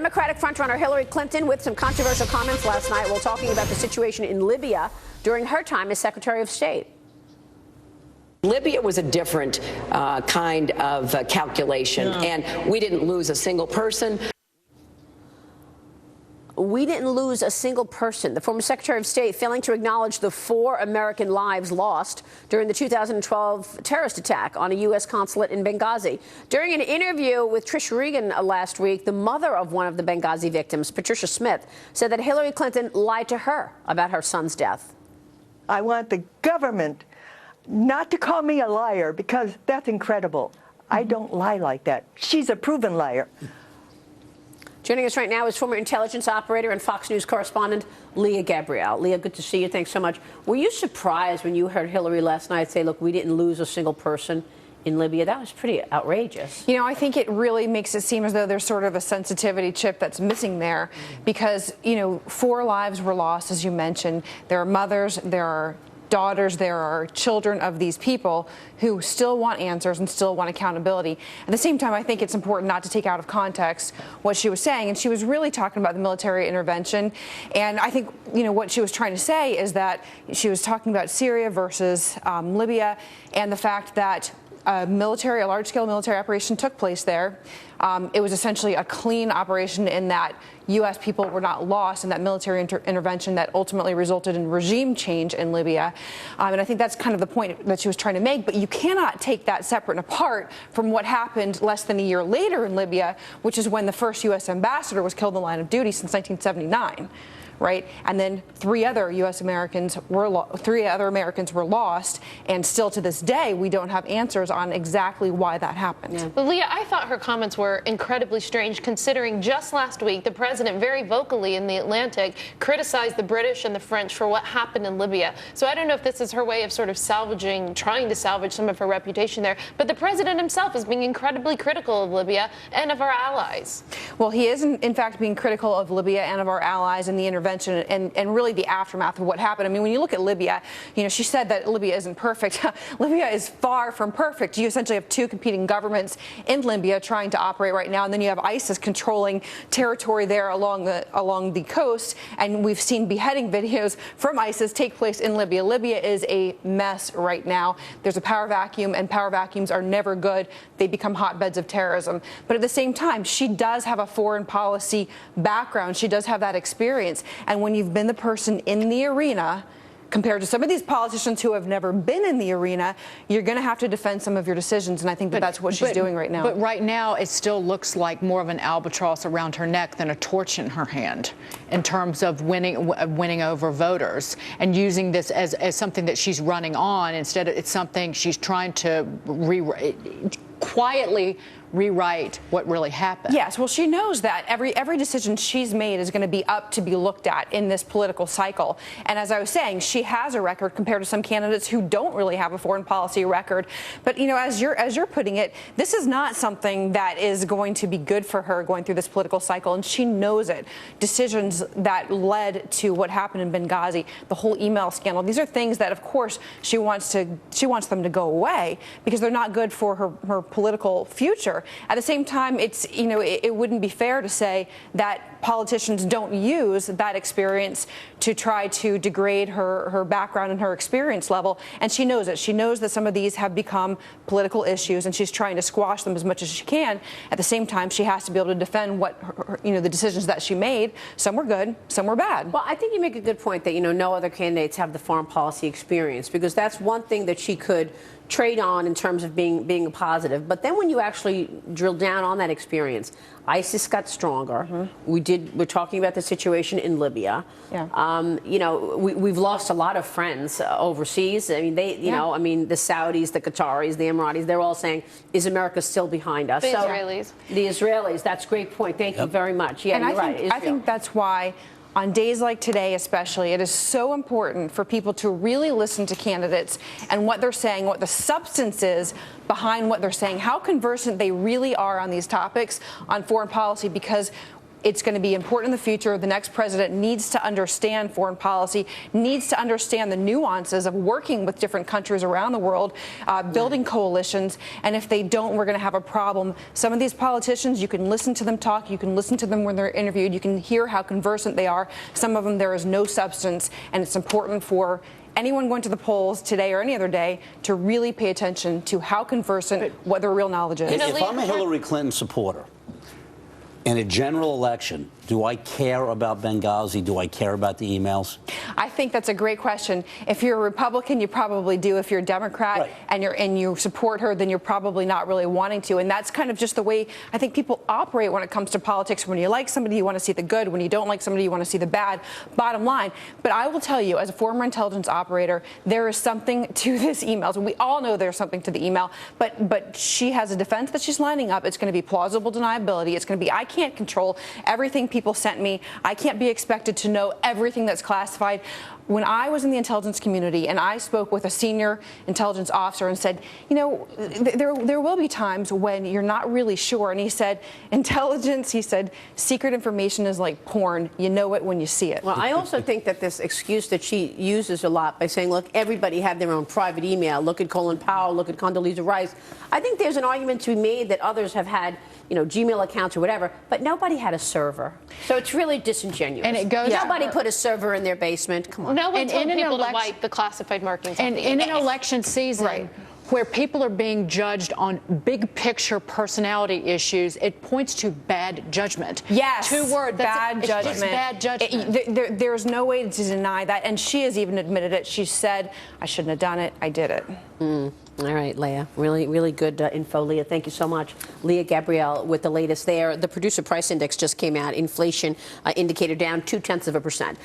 Democratic frontrunner Hillary Clinton with some controversial comments last night while talking about the situation in Libya during her time as Secretary of State. Libya was a different kind of calculation, and we didn't lose a single person. We didn't lose a single person. The former Secretary of State failing to acknowledge the 4 American lives lost during the 2012 terrorist attack on a U.S. consulate in Benghazi. During an interview with Trish Regan last week, the mother of one of the Benghazi victims, Patricia Smith, said that Hillary Clinton lied to her about her son's death. I want the government not to call me a liar, because that's incredible. I don't lie like that. She's a proven liar. Joining us right now is former intelligence operator and Fox News correspondent Leah Gabrielle. Leah, good to see you. Thanks so much. Were you surprised when you heard Hillary last night say, look, we didn't lose a single person in Libya? That was pretty outrageous. You know, I think it really makes it seem as though there's sort of a sensitivity chip that's missing there because, you know, 4 lives were lost, as you mentioned. There are mothers, there are daughters, there are children of these people who still want answers and still want accountability. At the same time, I think it's important not to take out of context what she was saying. And she was really talking about the military intervention. And I think, you know, what she was trying to say is that she was talking about Syria versus Libya and the fact that a large-scale military operation took place there. It was essentially a clean operation in that U.S. people were not lost in that military intervention that ultimately resulted in regime change in Libya. And I think that's kind of the point that she was trying to make. But you cannot take that separate and apart from what happened less than a year later in Libya, which is when the first U.S. ambassador was killed in the line of duty since 1979. Right, and then 3 other Americans were lost, and still to this day we don't have answers on exactly why that happened. Yeah. But Leah, I thought her comments were incredibly strange, considering just last week the president very vocally in the Atlantic criticized the British and the French for what happened in Libya. So I don't know if this is her way of sort of trying to salvage some of her reputation there. But the president himself is being incredibly critical of Libya and of our allies. Well, he is in fact being critical of Libya and of our allies in the intervention and really the aftermath of what happened. I mean, when you look at Libya, you know, she said that Libya isn't perfect. Libya is far from perfect. You essentially have 2 competing governments in Libya trying to operate right now, and then you have ISIS controlling territory there along the coast, and we've seen beheading videos from ISIS take place in Libya. Libya is a mess right now. There's a power vacuum, and power vacuums are never good. They become hotbeds of terrorism. But at the same time, she does have a foreign policy background. She does have that experience. And when you've been the person in the arena, compared to some of these politicians who have never been in the arena, you're going to have to defend some of your decisions. And I think that's what she's doing right now. But right now, it still looks like more of an albatross around her neck than a torch in her hand in terms of winning over voters and using this as something that she's running on. Instead, it's something she's trying to quietly rewrite what really happened. Yes, well, she knows that every decision she's made is going to be up to be looked at in this political cycle. And as I was saying, she has a record compared to some candidates who don't really have a foreign policy record. But, you know, as you're putting it, this is not something that is going to be good for her going through this political cycle, and she knows it. Decisions that led to what happened in Benghazi, the whole email scandal, these are things that, of course, she wants them to go away because they're not good for her political future. At the same time, it wouldn't be fair to say that politicians don't use that experience to try to degrade her background and her experience level. And she knows it. She knows that some of these have become political issues, and she's trying to squash them as much as she can. At the same time, she has to be able to defend the decisions that she made. Some were good, some were bad. Well, I think you make a good point that, no other candidates have the foreign policy experience, because that's one thing that she could trade on in terms of being a positive. But then when you actually drill down on that experience, ISIS got stronger. We're talking about the situation in Libya. Yeah. We've lost a lot of friends overseas. I mean, the Saudis, the Qataris, the Emiratis, they're all saying, is America still behind us? The Israelis. The Israelis. That's a great point. Thank you very much. Yeah, and you're right. I think that's why, on days like today especially, it is so important for people to really listen to candidates and what they're saying, what the substance is behind what they're saying, how conversant they really are on these topics on foreign policy, because It's going to be important in the future. The next president needs to understand foreign policy, needs to understand the nuances of working with different countries around the world, building coalitions. And if they don't, we're going to have a problem. Some of these politicians, you can listen to them talk, you can listen to them when they're interviewed, you can hear how conversant they are. Some of them, there is no substance, and it's important for anyone going to the polls today or any other day to really pay attention to how conversant, what their real knowledge is. If I'm a Hillary Clinton supporter in a general election, do I care about Benghazi? Do I care about the emails? I think that's a great question. If you're a Republican, you probably do. If you're a Democrat Right. and you support her, then you're probably not really wanting to. And that's kind of just the way I think people operate when it comes to politics. When you like somebody, you want to see the good. When you don't like somebody, you want to see the bad. Bottom line. But I will tell you, as a former intelligence operator, there is something to this email. We all know there's something to the email. But she has a defense that she's lining up. It's going to be plausible deniability. It's going to be, I can't control everything people sent me. I can't be expected to know everything that's classified. When I was in the intelligence community and I spoke with a senior intelligence officer and said, you know, there will be times when you're not really sure. And he said, intelligence, he said, secret information is like porn. You know it when you see it. Well, I also think that this excuse that she uses a lot by saying, look, everybody had their own private email. Look at Colin Powell. Look at Condoleezza Rice. I think there's an argument to be made that others have had, you know, Gmail accounts or whatever, but nobody had a server. So it's really disingenuous. And it goes- Nobody put a server in their basement. Come on. No one And told in an people to election- wipe the classified markings off And the in an emails. election season, Right. where people are being judged on big picture personality issues, it points to bad judgment. Yes. Two words. Bad It's judgment. just bad judgment. There's no way to deny that. And she has even admitted it. She said, I shouldn't have done it. I did it. All right, Leah. Really, really good info, Leah. Thank you so much. Leah Gabrielle with the latest there. The producer price index just came out. Inflation indicator down 0.2%.